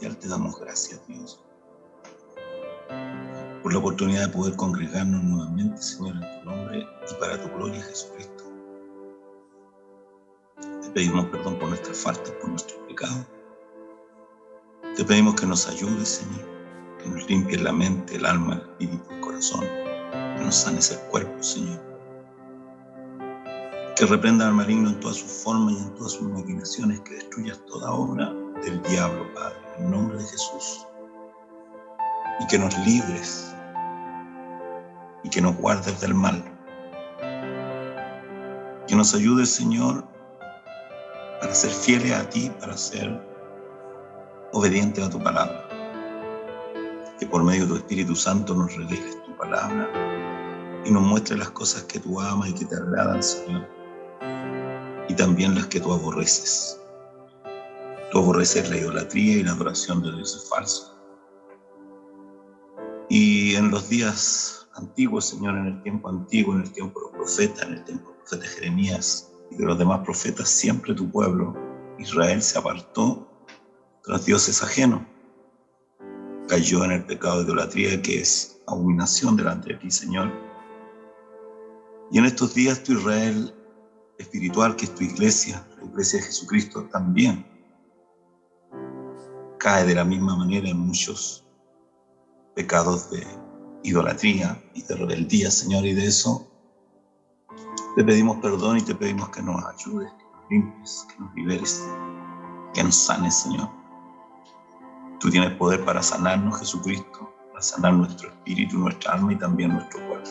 celestial, te damos gracias, Dios, por la oportunidad de poder congregarnos nuevamente, Señor, en tu nombre y para tu gloria, Jesucristo. Te pedimos perdón por nuestras faltas, por nuestros pecados. Te pedimos que nos ayudes, Señor, que nos limpies la mente, el alma, el espíritu, el corazón, que nos sanes el cuerpo, Señor. Que reprendas al maligno en todas sus formas y en todas sus maquinaciones, que destruyas toda obra del diablo, Padre, en el nombre de Jesús. Y que nos libres y que nos guardes del mal. Que nos ayudes, Señor, para ser fieles a ti, para ser obedientes a tu palabra. Que por medio de tu Espíritu Santo nos reveles tu palabra y nos muestres las cosas que tú amas y que te agradan, Señor, y también las que tú aborreces. Tú aborreces la idolatría y la adoración de dioses falsos. Y en los días antiguos, Señor, en el tiempo antiguo, en el tiempo de los profetas, en el tiempo del profeta Jeremías y de los demás profetas, siempre tu pueblo, Israel, se apartó tras dioses ajenos. Cayó en el pecado de idolatría, que es abominación delante de ti, Señor. Y en estos días tu Israel espiritual, que es tu iglesia, la iglesia de Jesucristo, también cae de la misma manera en muchos pecados de idolatría y de rebeldía, Señor, y de eso te pedimos perdón y te pedimos que nos ayudes, que nos limpies, que nos liberes, que nos sanes, Señor. Tú tienes poder para sanarnos, Jesucristo, para sanar nuestro espíritu, nuestra alma y también nuestro cuerpo.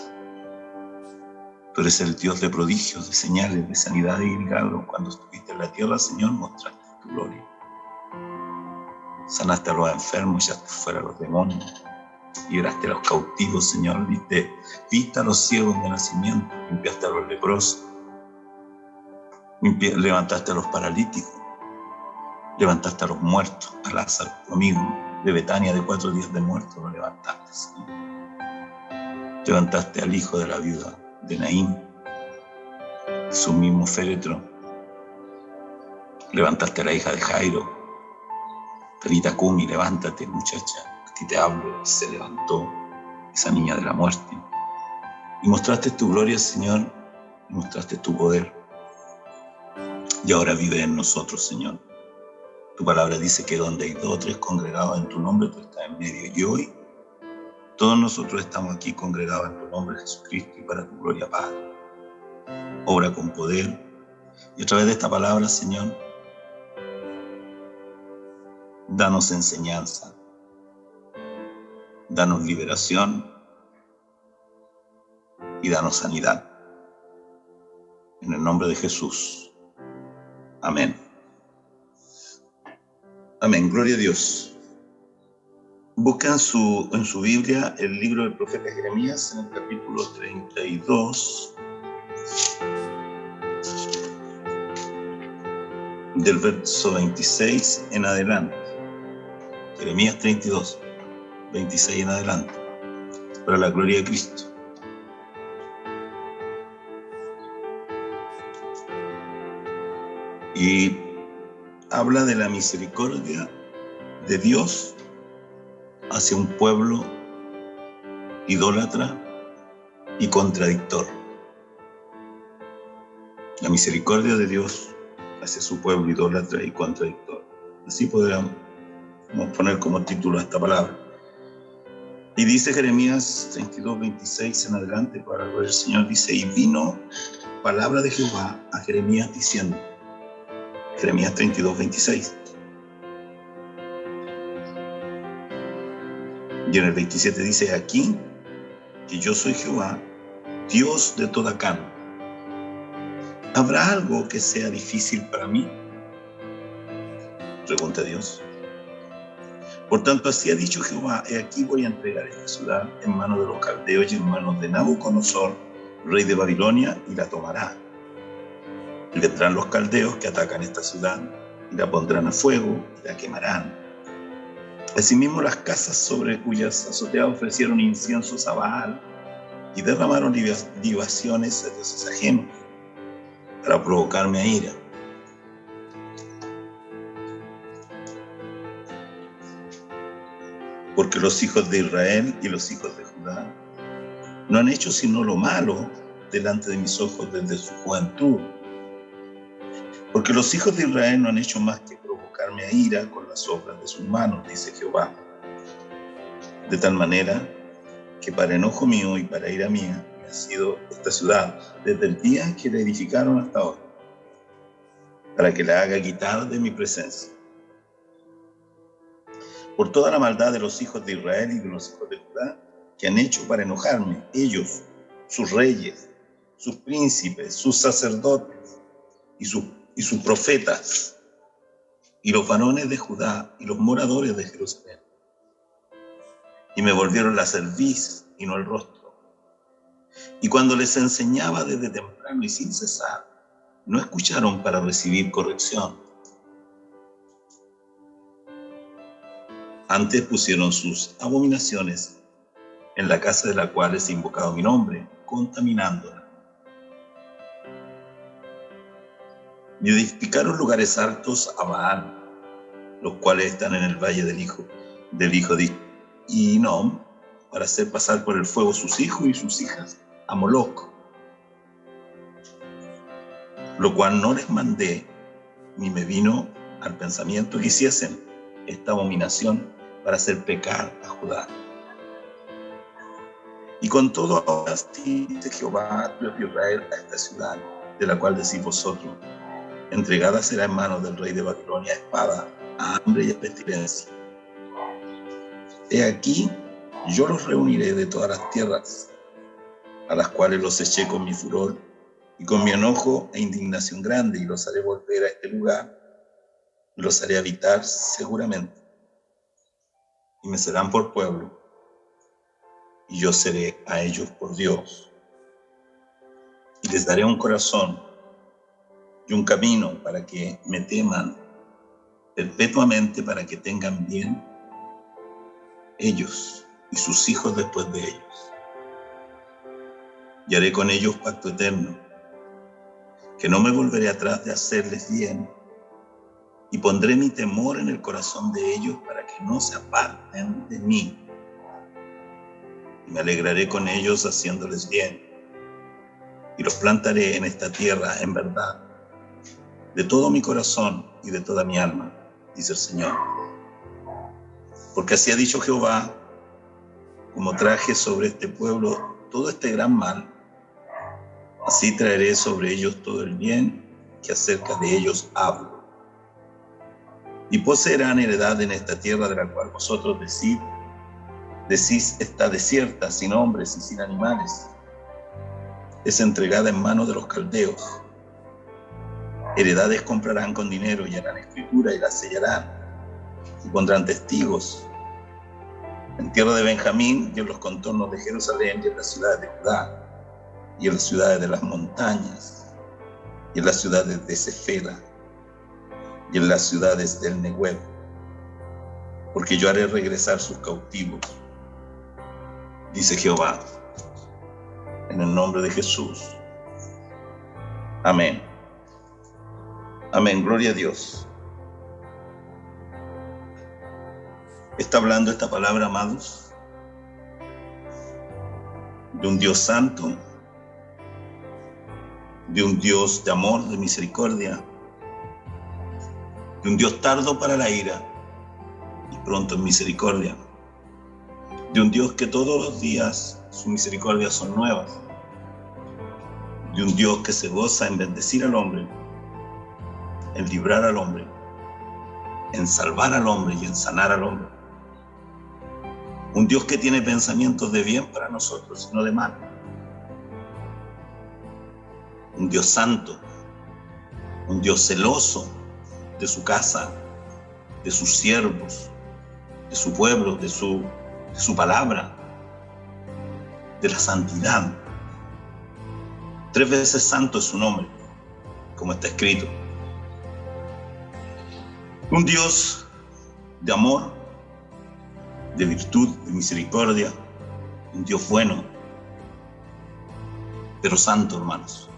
Tú eres el Dios de prodigios, de señales, de sanidad y milagros. Cuando estuviste en la tierra, Señor, mostraste tu gloria. Sanaste a los enfermos, echaste fuera a los demonios. Liberaste a los cautivos, Señor, viste a los ciegos de nacimiento, limpiaste a los leprosos, levantaste a los paralíticos, levantaste a los muertos, a Lázaro, tu amigo de Betania, de 4 días de muerto, lo levantaste, Señor. Levantaste al hijo de la viuda de Naín, de su mismo féretro. Levantaste a la hija de Jairo, Tabita Kumi, levántate, muchacha. Aquí te hablo, se levantó esa niña de la muerte. Y mostraste tu gloria, Señor, y mostraste tu poder. Y ahora vive en nosotros, Señor. Tu palabra dice que donde hay 2 o 3 congregados en tu nombre, tú estás en medio. Y hoy, todos nosotros estamos aquí congregados en tu nombre, Jesucristo, y para tu gloria, Padre. Obra con poder. Y a través de esta palabra, Señor, danos enseñanza. Danos liberación y danos sanidad. En el nombre de Jesús. Amén. Amén. Gloria a Dios. Busca en su Biblia el libro del profeta Jeremías en el capítulo 32, del verso 26 en adelante. Jeremías 32, 26 en adelante. Para la gloria de Cristo. Y habla de la misericordia de Dios hacia un pueblo idólatra y contradictor. La misericordia de Dios hacia su pueblo idólatra y contradictor. Así podríamos poner como título a esta palabra. Y dice Jeremías 32, 26 en adelante, para la gloria del Señor, dice: y vino palabra de Jehová a Jeremías diciendo, Jeremías 32, 26. Y en el 27 dice: aquí que yo soy Jehová, Dios de toda carne. ¿Habrá algo que sea difícil para mí? Pregunta Dios. Por tanto, así ha dicho Jehová: he aquí voy a entregar esta ciudad en manos de los caldeos y en manos de Nabucodonosor, rey de Babilonia, y la tomará. Y vendrán los caldeos que atacan esta ciudad, y la pondrán a fuego, y la quemarán. Asimismo, las casas sobre cuyas azoteas ofrecieron inciensos a Baal, y derramaron libaciones a dioses ajenos, para provocarme a ira. Porque los hijos de Israel y los hijos de Judá no han hecho sino lo malo delante de mis ojos desde su juventud. Porque los hijos de Israel no han hecho más que provocarme a ira con las obras de sus manos, dice Jehová. De tal manera que para enojo mío y para ira mía me ha sido esta ciudad desde el día que la edificaron hasta ahora, para que la haga quitar de mi presencia. Por toda la maldad de los hijos de Israel y de los hijos de Judá que han hecho para enojarme, ellos, sus reyes, sus príncipes, sus sacerdotes y sus profetas, y los varones de Judá y los moradores de Jerusalén. Y me volvieron la cerviz y no el rostro. Y cuando les enseñaba desde temprano y sin cesar, no escucharon para recibir corrección. Antes pusieron sus abominaciones en la casa de la cual es invocado mi nombre, contaminándola. Y edificaron lugares altos a Baal, los cuales están en el valle del hijo de Hinnom, para hacer pasar por el fuego sus hijos y sus hijas a Moloc, lo cual no les mandé, ni me vino al pensamiento que hiciesen esta abominación para hacer pecar a Judá. Y con todo ahora sí dice Jehová, Dios de Israel, a esta ciudad, de la cual decís vosotros, entregada será en manos del rey de Babilonia a espada, a hambre y a pestilencia. He aquí, yo los reuniré de todas las tierras, a las cuales los eché con mi furor y con mi enojo e indignación grande, y los haré volver a este lugar, y los haré habitar seguramente, y me serán por pueblo, y yo seré a ellos por Dios. Y les daré un corazón y un camino para que me teman perpetuamente, para que tengan bien ellos y sus hijos después de ellos. Y haré con ellos pacto eterno, que no me volveré atrás de hacerles bien, y pondré mi temor en el corazón de ellos para que no se aparten de mí. Y me alegraré con ellos haciéndoles bien, y los plantaré en esta tierra en verdad, de todo mi corazón y de toda mi alma, dice el Señor. Porque así ha dicho Jehová, como traje sobre este pueblo todo este gran mal, así traeré sobre ellos todo el bien que acerca de ellos hablo. Y poseerán heredad en esta tierra de la cual vosotros decís está desierta, sin hombres y sin animales. Es entregada en manos de los caldeos. Heredades comprarán con dinero y harán escritura y la sellarán y pondrán testigos. En tierra de Benjamín y en los contornos de Jerusalén y en las ciudades de Judá y en las ciudades de las montañas y en las ciudades de Cefela y en las ciudades del Negueb, porque yo haré regresar sus cautivos, dice Jehová, en el nombre de Jesús. Amén. Amén, gloria a Dios. Está hablando esta palabra, amados, de un Dios santo, de un Dios de amor, de misericordia, de un Dios tardo para la ira y pronto en misericordia, de un Dios que todos los días sus misericordias son nuevas, de un Dios que se goza en bendecir al hombre, en librar al hombre, en salvar al hombre y en sanar al hombre. Un Dios que tiene pensamientos de bien para nosotros y no de mal. Un Dios santo, un Dios celoso de su casa, de sus siervos, de su pueblo, de su palabra, de la santidad. 3 veces santo es su nombre, como está escrito. Un Dios de amor, de virtud, de misericordia, un Dios bueno, pero santo, hermanos,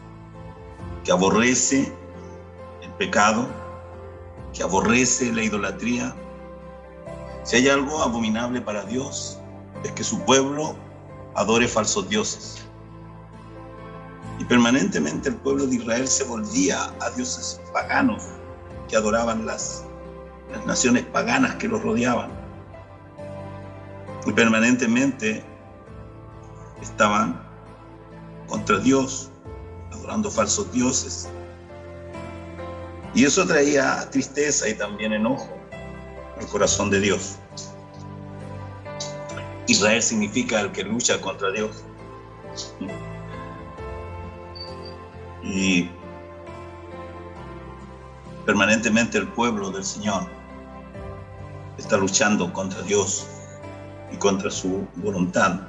que aborrece el pecado, que aborrece la idolatría, Si hay algo abominable para Dios, es que su pueblo adore falsos dioses. Y permanentemente el pueblo de Israel se volvía a dioses paganos que adoraban las naciones paganas que los rodeaban. Y permanentemente estaban contra Dios, adorando falsos dioses. Y eso traía tristeza y también enojo al corazón de Dios. Israel significa el que lucha contra Dios. Y permanentemente el pueblo del Señor está luchando contra Dios y contra su voluntad.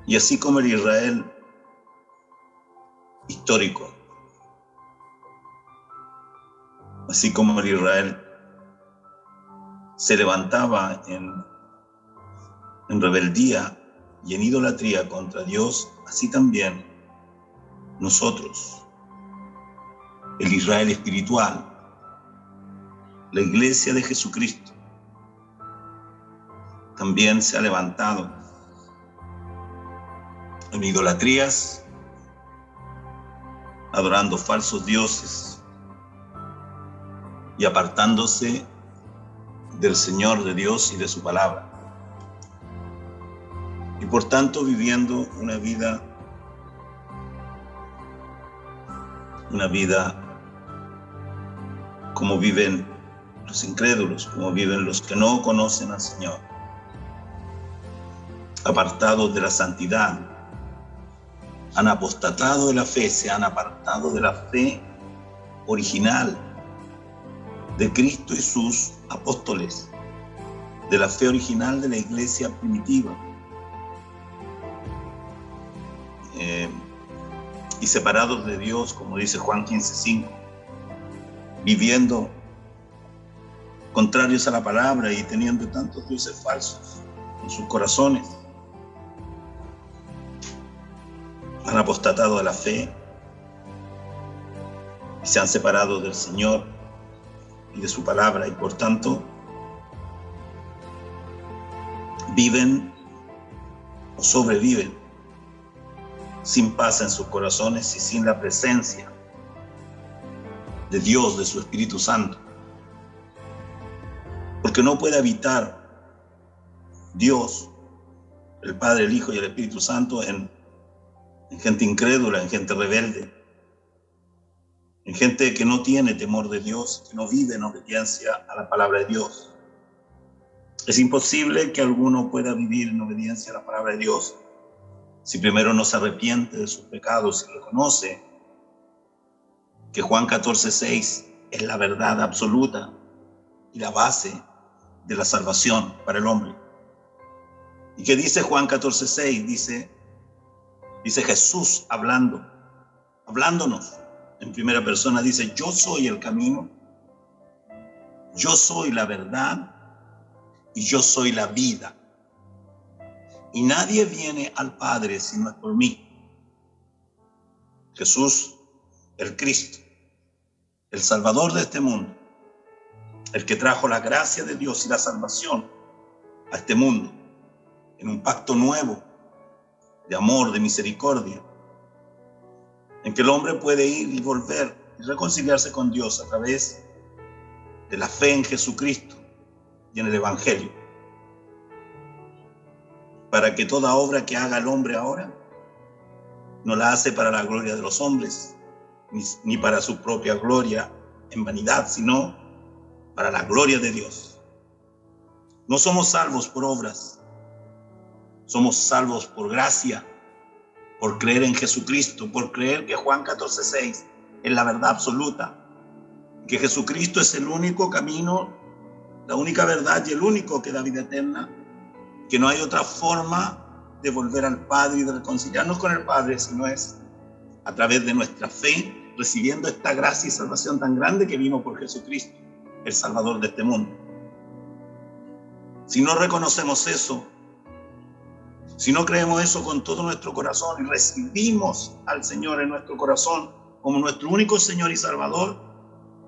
Y así como el Israel histórico, así como el Israel se levantaba en rebeldía y en idolatría contra Dios, así también nosotros, el Israel espiritual, la iglesia de Jesucristo, también se ha levantado en idolatrías, adorando falsos dioses y apartándose del Señor, de Dios y de su palabra. Y por tanto viviendo una vida como viven los incrédulos, como viven los que no conocen al Señor, apartados de la santidad, han apostatado de la fe, se han apartado de la fe original de Cristo y sus apóstoles, de la fe original de la iglesia primitiva. Y separados de Dios, como dice Juan 15:5, viviendo contrarios a la palabra y teniendo tantos dioses falsos en sus corazones. Han apostatado de la fe y se han separado del Señor y de su palabra, y por tanto viven o sobreviven sin paz en sus corazones y sin la presencia de Dios, de su Espíritu Santo. Porque no puede habitar Dios, el Padre, el Hijo y el Espíritu Santo en gente incrédula, en gente rebelde, en gente que no tiene temor de Dios, que no vive en obediencia a la palabra de Dios. Es imposible que alguno pueda vivir en obediencia a la palabra de Dios si primero no se arrepiente de sus pecados y reconoce que Juan 14:6 es la verdad absoluta y la base de la salvación para el hombre. ¿Y qué dice Juan 14:6? Dice Jesús hablándonos en primera persona, dice: yo soy el camino, yo soy la verdad y yo soy la vida. Y nadie viene al Padre si no es por mí. Jesús, el Cristo, el Salvador de este mundo, el que trajo la gracia de Dios y la salvación a este mundo en un pacto nuevo de amor, de misericordia, en que el hombre puede ir y volver y reconciliarse con Dios a través de la fe en Jesucristo y en el Evangelio, para que toda obra que haga el hombre ahora no la hace para la gloria de los hombres, ni para su propia gloria en vanidad, sino para la gloria de Dios. No somos salvos por obras, somos salvos por gracia, por creer en Jesucristo, por creer que Juan 14:6 es la verdad absoluta, que Jesucristo es el único camino, la única verdad y el único que da vida eterna, que no hay otra forma de volver al Padre y de reconciliarnos con el Padre, sino es a través de nuestra fe, recibiendo esta gracia y salvación tan grande que vino por Jesucristo, el Salvador de este mundo. Si no reconocemos eso, si no creemos eso con todo nuestro corazón y recibimos al Señor en nuestro corazón como nuestro único Señor y Salvador,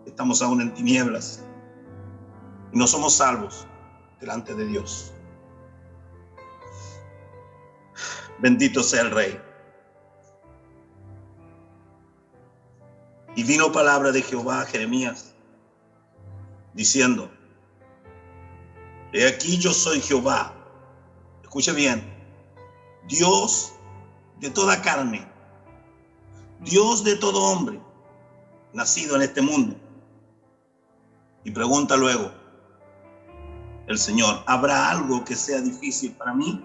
estamos aún en tinieblas. y no somos salvos delante de Dios. Bendito sea el Rey. Y vino palabra de Jehová a Jeremías, diciendo: He aquí yo soy Jehová. Escuche bien. Dios de toda carne, Dios de todo hombre, nacido en este mundo. Y pregunta luego el Señor: ¿habrá algo que sea difícil para mí?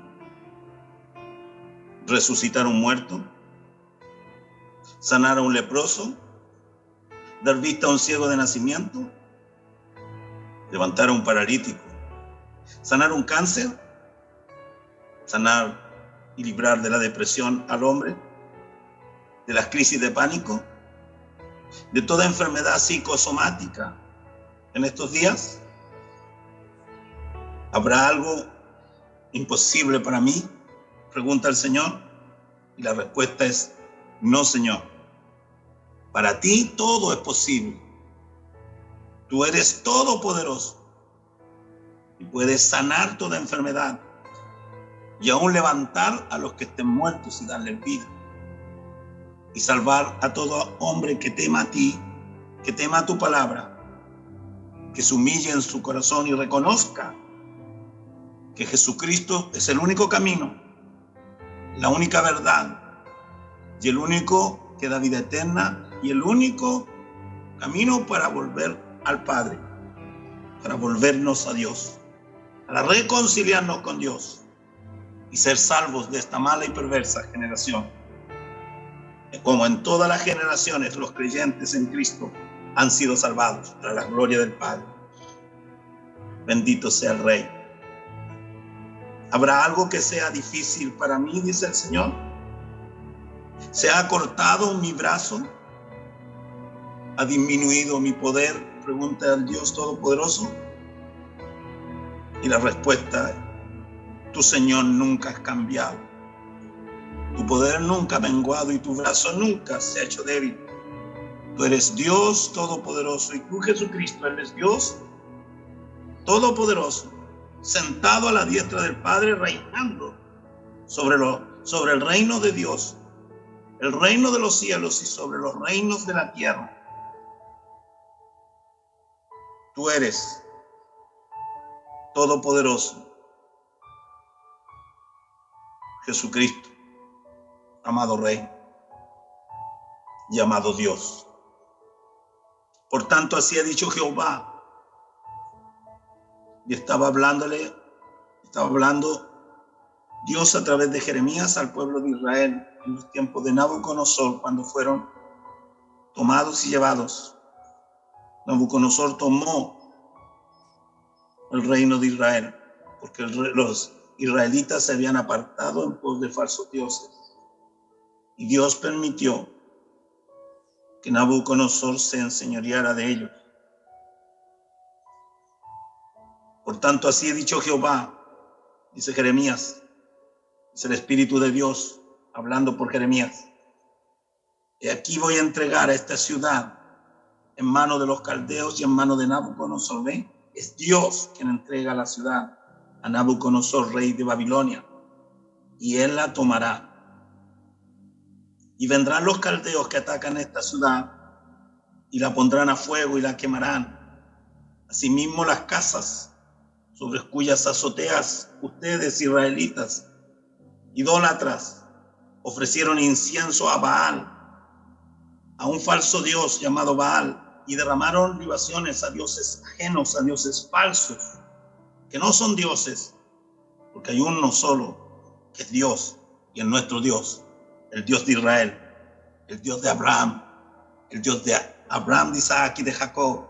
¿Resucitar a un muerto? ¿Sanar a un leproso? ¿Dar vista a un ciego de nacimiento? ¿Levantar a un paralítico? ¿Sanar un cáncer? ¿Sanar y librar de la depresión al hombre? ¿De las crisis de pánico? ¿De toda enfermedad psicosomática en estos días? ¿Habrá algo imposible para mí? Pregunta el Señor. Y la respuesta es: no, Señor. Para ti todo es posible. Tú eres todopoderoso y puedes sanar toda enfermedad y aún levantar a los que estén muertos y darles vida, y salvar a todo hombre que tema a ti, que tema a tu palabra, que se humille en su corazón y reconozca que Jesucristo es el único camino, la única verdad y el único que da vida eterna y el único camino para volver al Padre, para volvernos a Dios, para reconciliarnos con Dios y ser salvos de esta mala y perversa generación. Como en todas las generaciones, los creyentes en Cristo han sido salvados para la gloria del Padre. Bendito sea el Rey. ¿Habrá algo que sea difícil para mí?, dice el Señor. ¿Se ha cortado mi brazo? ¿Ha disminuido mi poder?, pregunta el Dios Todopoderoso. Y la respuesta es: tu Señor nunca has cambiado. Tu poder nunca ha menguado y tu brazo nunca se ha hecho débil. Tú eres Dios Todopoderoso y tú, Jesucristo, eres Dios Todopoderoso, sentado a la diestra del Padre, reinando sobre el reino de Dios, el reino de los cielos y sobre los reinos de la tierra. Tú eres todopoderoso, Jesucristo, amado Rey y amado Dios. Por tanto, así ha dicho Jehová. Y estaba hablando Dios a través de Jeremías al pueblo de Israel en los tiempos de Nabucodonosor, cuando fueron tomados y llevados. Nabucodonosor tomó el reino de Israel porque los israelitas se habían apartado en pos de falsos dioses. Y Dios permitió que Nabucodonosor se enseñoreara de ellos. Por tanto, así ha dicho Jehová, dice Jeremías, es el Espíritu de Dios hablando por Jeremías. Y aquí voy a entregar a esta ciudad en manos de los caldeos y en manos de Nabucodonosor. ¿Ven? Es Dios quien entrega la ciudad a Nabucodonosor, rey de Babilonia, y él la tomará. Y vendrán los caldeos que atacan esta ciudad y la pondrán a fuego y la quemarán. Asimismo, las casas sobre cuyas azoteas ustedes, israelitas, idólatras, ofrecieron incienso a Baal, a un falso dios llamado Baal, y derramaron libaciones a dioses ajenos, a dioses falsos, que no son dioses, porque hay uno solo que es Dios, y es nuestro Dios, el Dios de Israel, el Dios de Abraham, el Dios de Abraham, de Isaac y de Jacob,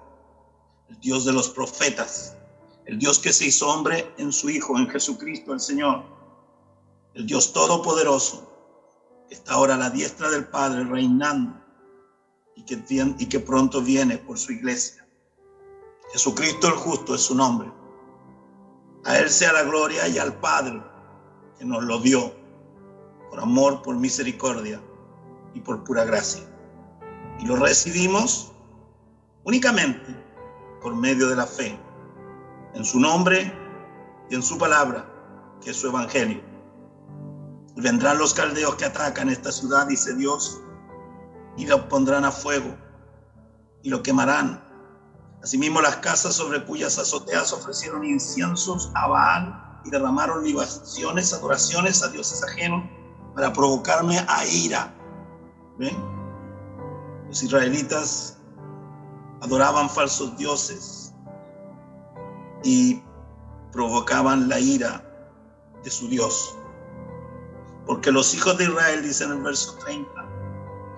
el Dios de los profetas, el Dios que se hizo hombre en su Hijo, en Jesucristo el Señor, el Dios Todopoderoso, que está ahora a la diestra del Padre reinando y que pronto viene por su iglesia. Jesucristo el justo es su nombre. A Él sea la gloria y al Padre que nos lo dio por amor, por misericordia y por pura gracia. Y lo recibimos únicamente por medio de la fe en su nombre y en su palabra, que es su evangelio. Y vendrán los caldeos que atacan esta ciudad, dice Dios, y la pondrán a fuego y lo quemarán. Asimismo, las casas sobre cuyas azoteas ofrecieron inciensos a Baal y derramaron libaciones, adoraciones a dioses ajenos para provocarme a ira. ¿Ven? Los israelitas adoraban falsos dioses y provocaban la ira de su Dios. Porque los hijos de Israel, dice en el verso 30,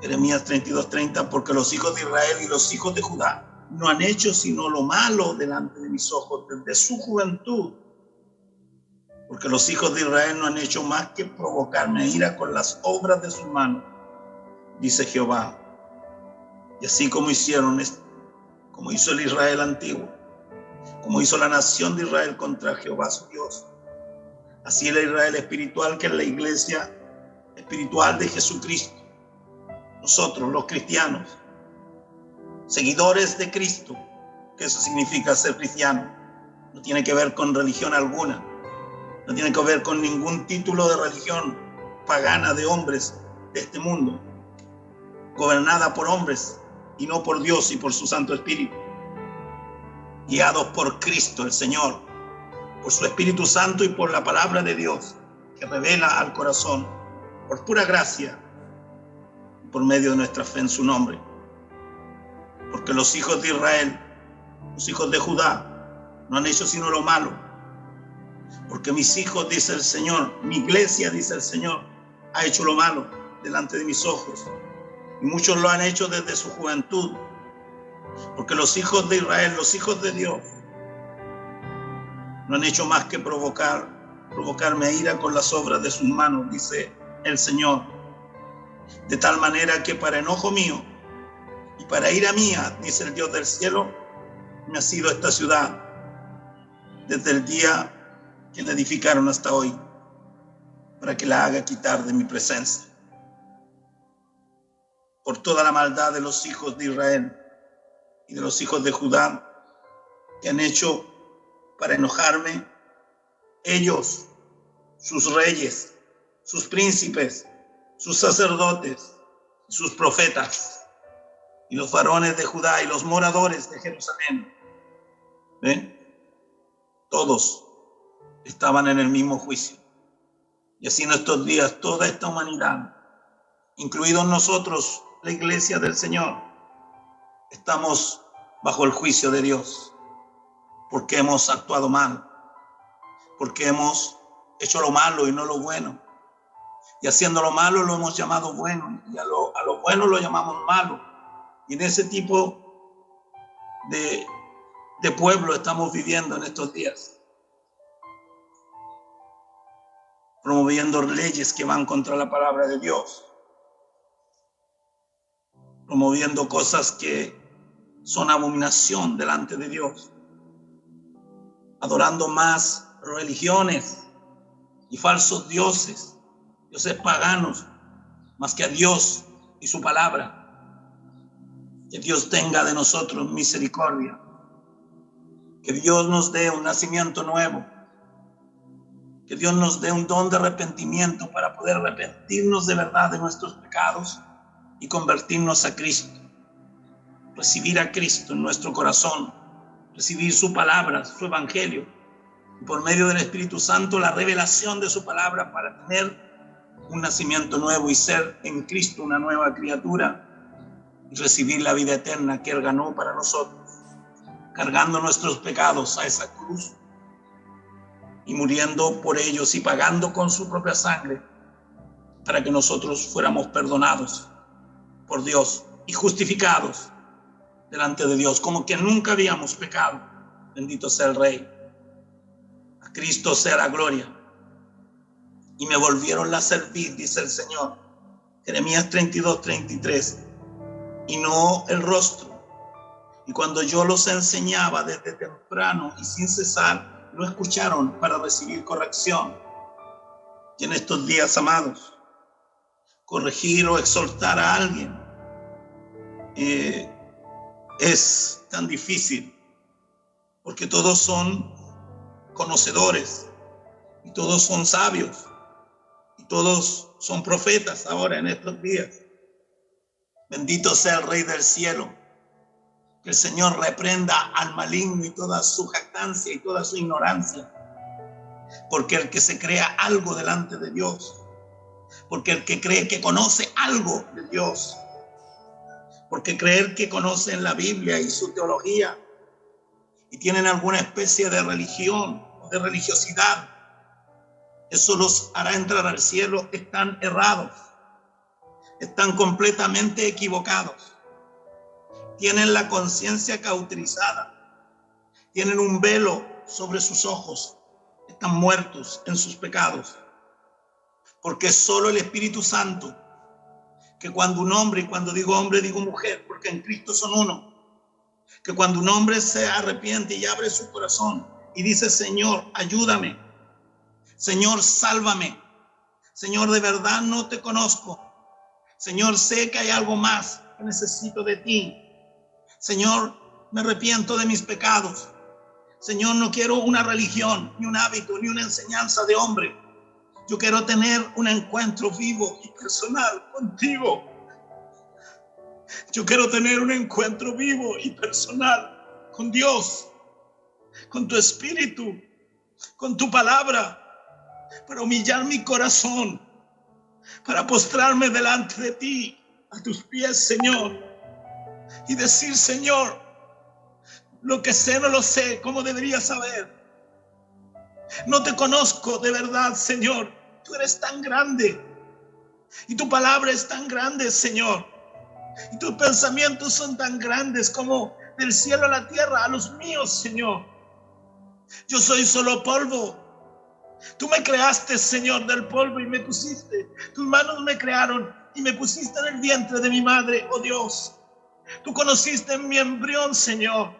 Jeremías 32:30, porque los hijos de Israel y los hijos de Judá no han hecho sino lo malo delante de mis ojos desde su juventud. Porque los hijos de Israel no han hecho más que provocarme a ira con las obras de sus manos, dice Jehová. Y así como hicieron, como hizo el Israel antiguo, como hizo la nación de Israel contra Jehová su Dios, así el Israel espiritual, que es la iglesia espiritual de Jesucristo, nosotros los cristianos, seguidores de Cristo, que eso significa ser cristiano, no tiene que ver con religión alguna, no tiene que ver con ningún título de religión pagana de hombres de este mundo, gobernada por hombres y no por Dios y por su Santo Espíritu, guiados por Cristo el Señor, por su Espíritu Santo y por la palabra de Dios que revela al corazón, por pura gracia, por medio de nuestra fe en su nombre. Porque los hijos de Israel, los hijos de Judá, no han hecho sino lo malo. Porque mis hijos, dice el Señor, mi iglesia, dice el Señor, ha hecho lo malo delante de mis ojos. Y muchos lo han hecho desde su juventud. Porque los hijos de Israel, los hijos de Dios, no han hecho más que provocarme a ira con las obras de sus manos, dice el Señor. De tal manera que para enojo mío y para ira mía, dice el Dios del cielo, me ha sido esta ciudad desde el día que la edificaron hasta hoy, para que la haga quitar de mi presencia. Por toda la maldad de los hijos de Israel y de los hijos de Judá, que han hecho para enojarme, ellos, sus reyes, sus príncipes, sus sacerdotes, sus profetas, y los varones de Judá y los moradores de Jerusalén. ¿Ven? Todos estaban en el mismo juicio. Y así en estos días toda esta humanidad, incluidos nosotros, la iglesia del Señor, estamos bajo el juicio de Dios, porque hemos actuado mal, porque hemos hecho lo malo y no lo bueno, y haciendo lo malo lo hemos llamado bueno, y a lo bueno lo llamamos malo. Y en ese tipo de pueblo estamos viviendo en estos días, promoviendo leyes que van contra la palabra de Dios, promoviendo cosas que son abominación delante de Dios, adorando más religiones y falsos dioses, dioses paganos, más que a Dios y su palabra. Que Dios tenga de nosotros misericordia, que Dios nos dé un nacimiento nuevo, que Dios nos dé un don de arrepentimiento para poder arrepentirnos de verdad de nuestros pecados y convertirnos a Cristo, recibir a Cristo en nuestro corazón, recibir su palabra, su evangelio, y por medio del Espíritu Santo la revelación de su palabra para tener un nacimiento nuevo y ser en Cristo una nueva criatura y recibir la vida eterna que Él ganó para nosotros, cargando nuestros pecados a esa cruz y muriendo por ellos y pagando con su propia sangre para que nosotros fuéramos perdonados por Dios y justificados delante de Dios, como que nunca habíamos pecado. Bendito sea el Rey. A Cristo sea la gloria. Y me volvieron a servir, dice el Señor. Jeremías 32:33. Y no el rostro. Y cuando yo los enseñaba desde temprano y sin cesar, no escucharon para recibir corrección. Y en estos días, amados, corregir o exhortar a alguien es tan difícil, porque todos son conocedores, y todos son sabios, y todos son profetas ahora en estos días. Bendito sea el Rey del cielo. Que el Señor reprenda al maligno y toda su jactancia y toda su ignorancia. Porque el que se crea algo delante de Dios, porque el que cree que conoce algo de Dios, porque creer que conocen la Biblia y su teología y tienen alguna especie de religión o de religiosidad, eso los hará entrar al cielo, están errados, están completamente equivocados. Tienen la conciencia cauterizada, tienen un velo sobre sus ojos, están muertos en sus pecados, porque es solo el Espíritu Santo, que cuando un hombre, y cuando digo hombre digo mujer, porque en Cristo son uno, que cuando un hombre se arrepiente y abre su corazón y dice: Señor, ayúdame, Señor, sálvame, Señor, de verdad no te conozco, Señor, sé que hay algo más que necesito de ti, Señor, me arrepiento de mis pecados. Señor, no quiero una religión, ni un hábito, ni una enseñanza de hombre. Yo quiero tener un encuentro vivo y personal contigo. Yo quiero tener un encuentro vivo y personal con Dios, con tu Espíritu, con tu palabra, para humillar mi corazón, para postrarme delante de ti, a tus pies, Señor, y decir: Señor, lo que sé no lo sé como debería saber. No te conozco de verdad, Señor. Tú eres tan grande y tu palabra es tan grande, Señor, y tus pensamientos son tan grandes como del cielo a la tierra, a los míos, Señor. Yo soy solo polvo. Tú me creaste, Señor, del polvo y me pusiste. Tus manos me crearon y me pusiste en el vientre de mi madre, oh Dios. Tú conociste mi embrión, Señor,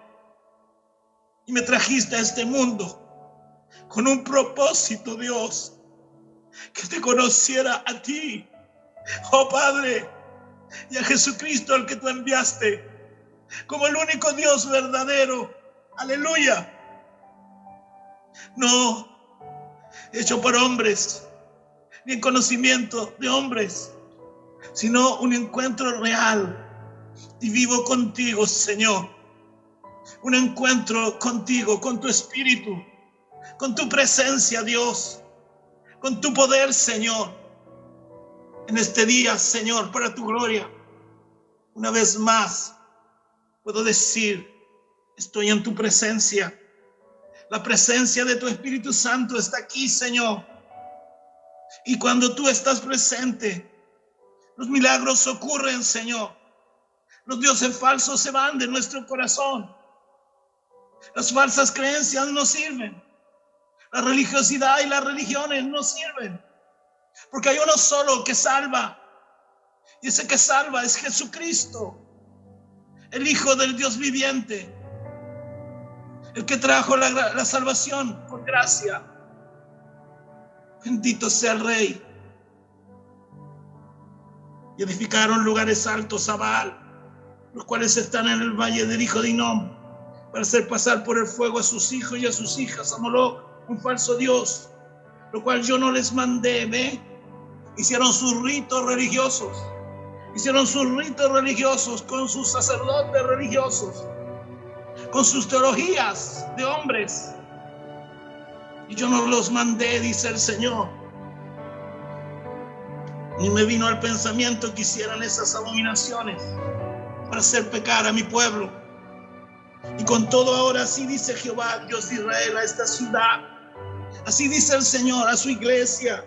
y me trajiste a este mundo con un propósito, Dios, que te conociera a ti, oh Padre, y a Jesucristo, al que tú enviaste como el único Dios verdadero. Aleluya. No hecho por hombres, ni en conocimiento de hombres, sino un encuentro real y vivo contigo, Señor. Un encuentro contigo, con tu Espíritu, con tu presencia, Dios, con tu poder, Señor. En este día, Señor, para tu gloria, una vez más puedo decir: estoy en tu presencia. La presencia de tu Espíritu Santo está aquí, Señor. Y cuando tú estás presente, los milagros ocurren, Señor. Los dioses falsos se van de nuestro corazón. Las falsas creencias no sirven. La religiosidad y las religiones no sirven. Porque hay uno solo que salva. Y ese que salva es Jesucristo, el Hijo del Dios viviente, el que trajo la salvación por gracia. Bendito sea el Rey. Y edificaron lugares altos a Baal, los cuales están en el valle del hijo de Hinnom, para hacer pasar por el fuego a sus hijos y a sus hijas a Moloch, un falso dios, lo cual yo no les mandé. ¿Ve? Hicieron sus ritos religiosos. Hicieron sus ritos religiosos con sus sacerdotes religiosos, con sus teologías de hombres. Y yo no los mandé, dice el Señor. Ni me vino al pensamiento que hicieran esas abominaciones para hacer pecar a mi pueblo. Y con todo ahora así dice Jehová, Dios de Israel, a esta ciudad. Así dice el Señor a su iglesia: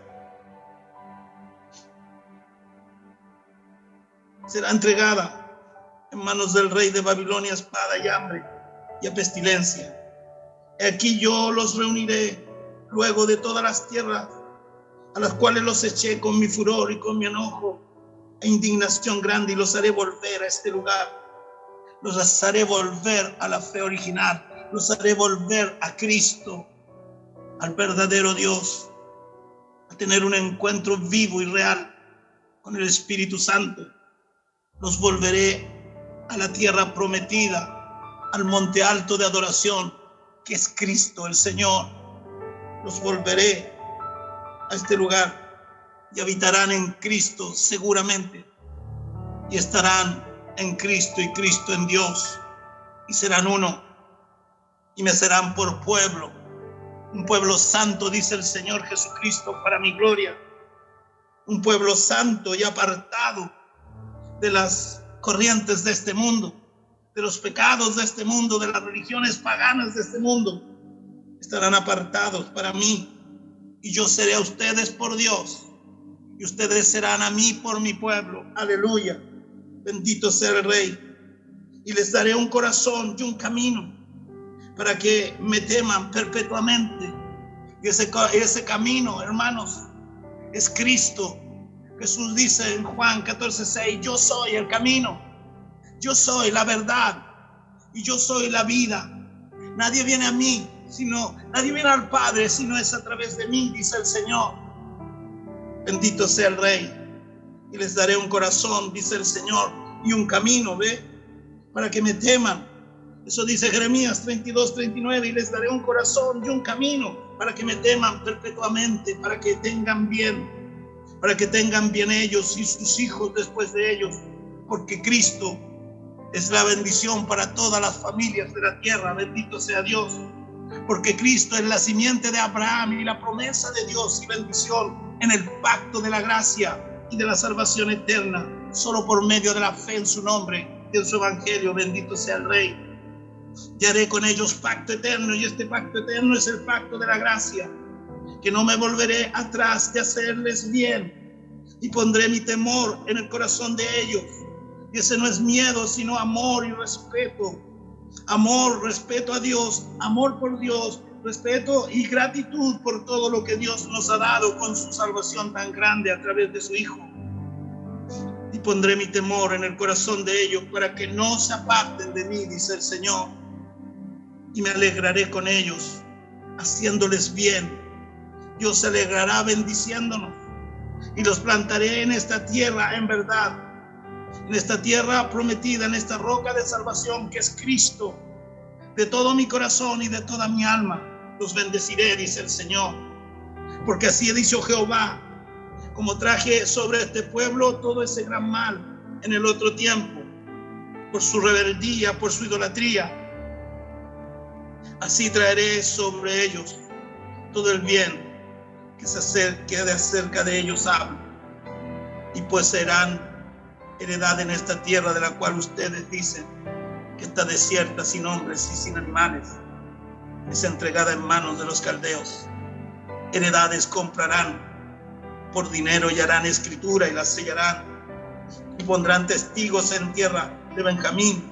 será entregada en manos del rey de Babilonia a espada y hambre y a pestilencia. Aquí yo los reuniré luego de todas las tierras a las cuales los eché con mi furor y con mi enojo e indignación grande, y los haré volver a este lugar. Los haré volver a la fe original. Los haré volver a Cristo, al verdadero Dios, a tener un encuentro vivo y real con el Espíritu Santo. Los volveré a la tierra prometida, al monte alto de adoración, que es Cristo el Señor. los volveré a este lugar y habitarán en Cristo seguramente, y estarán en Cristo y Cristo en Dios, y serán uno, y me serán por pueblo, un pueblo santo, dice el Señor Jesucristo, para mi gloria, un pueblo santo y apartado de las corrientes de este mundo, de los pecados de este mundo, de las religiones paganas de este mundo. Estarán apartados para mí, y yo seré a ustedes por Dios, y ustedes serán a mí por mi pueblo. Aleluya, bendito sea el Rey. Y les daré un corazón y un camino para que me teman perpetuamente. Y ese camino, hermanos, es Cristo. Jesús dice en Juan 14:6, yo soy el camino, yo soy la verdad y yo soy la vida. Nadie viene a mí, nadie viene al Padre sino es a través de mí, dice el Señor. Bendito sea el Rey. Y les daré un corazón, dice el Señor, y un camino, para que me teman. Eso dice Jeremías 32:39, y les daré un corazón y un camino para que me teman perpetuamente, para que tengan bien ellos y sus hijos después de ellos, porque Cristo es la bendición para todas las familias de la tierra. Bendito sea Dios, porque Cristo es la simiente de Abraham y la promesa de Dios y bendición en el pacto de la gracia y de la salvación eterna, solo por medio de la fe en su nombre y en su evangelio. Bendito sea el Rey. Y haré con ellos pacto eterno, y este pacto eterno es el pacto de la gracia, que no me volveré atrás de hacerles bien, y pondré mi temor en el corazón de ellos. Y ese no es miedo, sino amor y respeto. Amor, respeto a Dios, amor por Dios, respeto y gratitud por todo lo que Dios nos ha dado con su salvación tan grande a través de su Hijo. Y pondré mi temor en el corazón de ellos para que no se aparten de mí, dice el Señor. Y me alegraré con ellos, haciéndoles bien. Dios se alegrará bendiciéndonos, y los plantaré en esta tierra en verdad, en esta tierra prometida, en esta roca de salvación que es Cristo. De todo mi corazón y de toda mi alma los bendeciré, dice el Señor. Porque así ha dicho Jehová, como traje sobre este pueblo todo ese gran mal en el otro tiempo, por su rebeldía, por su idolatría, así traeré sobre ellos todo el bien que de acerca de ellos hablo. Y pues serán heredad en esta tierra de la cual ustedes dicen que está desierta, sin hombres y sin animales. Es entregada en manos de los caldeos. Heredades comprarán por dinero y harán escritura y las sellarán. Y pondrán testigos en tierra de Benjamín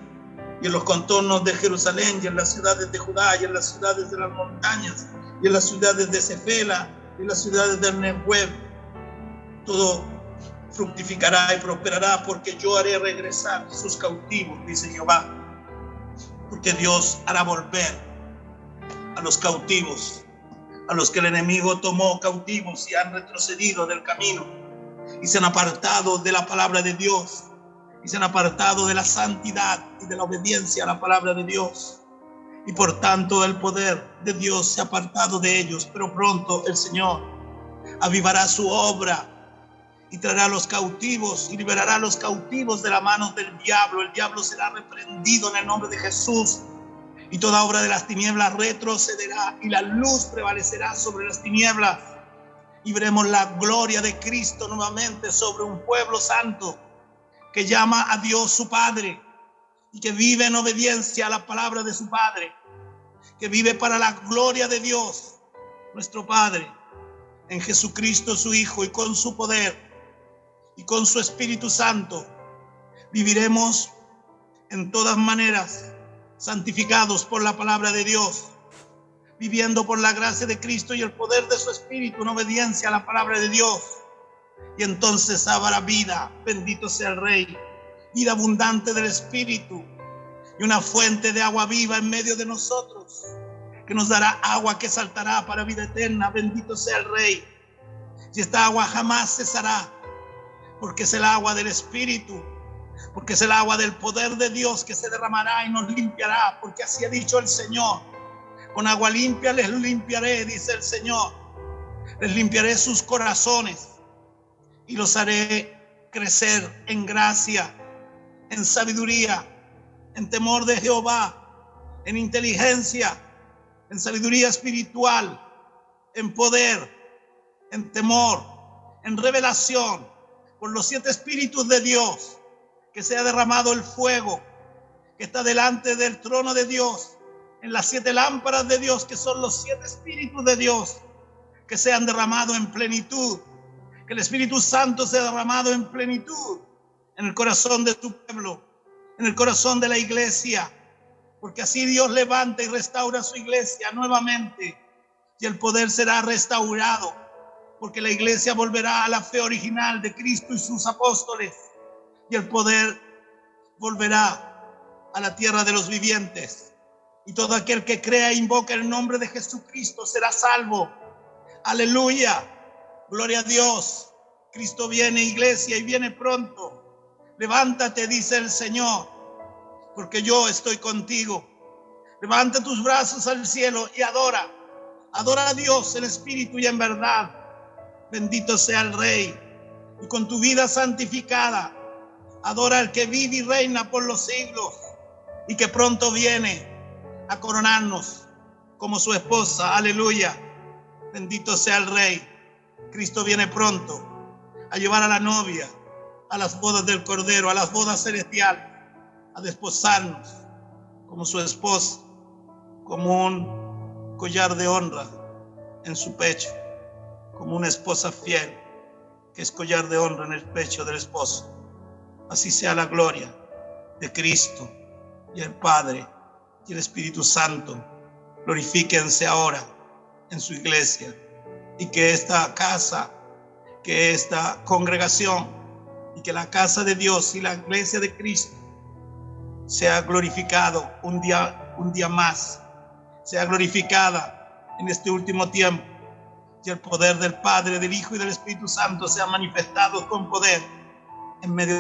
y en los contornos de Jerusalén y en las ciudades de Judá y en las ciudades de las montañas y en las ciudades de Cefela y en las ciudades del Nehueb. Todo fructificará y prosperará, porque yo haré regresar sus cautivos, dice Jehová. Porque Dios hará volver a los cautivos, a los que el enemigo tomó cautivos y han retrocedido del camino y se han apartado de la palabra de Dios y se han apartado de la santidad y de la obediencia a la palabra de Dios. Y por tanto el poder de Dios se ha apartado de ellos, pero pronto el Señor avivará su obra y traerá a los cautivos y liberará a los cautivos de la mano del diablo. El diablo será reprendido en el nombre de Jesús, y toda obra de las tinieblas retrocederá y la luz prevalecerá sobre las tinieblas, y veremos la gloria de Cristo nuevamente sobre un pueblo santo que llama a Dios su Padre y que vive en obediencia a la palabra de su Padre, que vive para la gloria de Dios nuestro Padre, en Jesucristo su Hijo, y con su poder y con su Espíritu Santo viviremos en todas maneras santificados por la palabra de Dios, viviendo por la gracia de Cristo y el poder de su Espíritu en obediencia a la palabra de Dios. Y entonces habrá vida, bendito sea el Rey, vida abundante del Espíritu y una fuente de agua viva en medio de nosotros, que nos dará agua que saltará para vida eterna. Bendito sea el Rey. Y esta agua jamás cesará, porque es el agua del Espíritu, porque es el agua del poder de Dios que se derramará y nos limpiará, porque así ha dicho el Señor. Con agua limpia les limpiaré, dice el Señor. Les limpiaré sus corazones y los haré crecer en gracia, en sabiduría, en temor de Jehová, en inteligencia, en sabiduría espiritual, en poder, en temor, en revelación, por los 7 espíritus de Dios, que sea derramado el fuego que está delante del trono de Dios, en las 7 lámparas de Dios, que son los 7 espíritus de Dios, que sean derramados en plenitud, que el Espíritu Santo sea derramado en plenitud en el corazón de tu pueblo, en el corazón de la iglesia, porque así Dios levanta y restaura su iglesia nuevamente, y el poder será restaurado, porque la iglesia volverá a la fe original de Cristo y sus apóstoles, y el poder volverá a la tierra de los vivientes, y todo aquel que crea e invoca el nombre de Jesucristo será salvo. Aleluya, gloria a Dios. Cristo viene, iglesia, y viene pronto. Levántate, dice el Señor, porque yo estoy contigo. Levanta tus brazos al cielo y adora. Adora a Dios en espíritu y en verdad. Bendito sea el Rey. Y con tu vida santificada, adora al que vive y reina por los siglos, y que pronto viene a coronarnos como su esposa. Aleluya. Bendito sea el Rey. Cristo viene pronto a llevar a la novia a las bodas del Cordero, a las bodas celestiales, a desposarnos como su esposa, como un collar de honra en su pecho, como una esposa fiel que es collar de honra en el pecho del esposo. Así sea la gloria de Cristo, y el Padre y el Espíritu Santo glorifíquense ahora en su iglesia, y que esta casa, que esta congregación, y que la casa de Dios y la iglesia de Cristo sea glorificado un día más, sea glorificada en este último tiempo, y el poder del Padre, del Hijo y del Espíritu Santo sea manifestado con poder en medio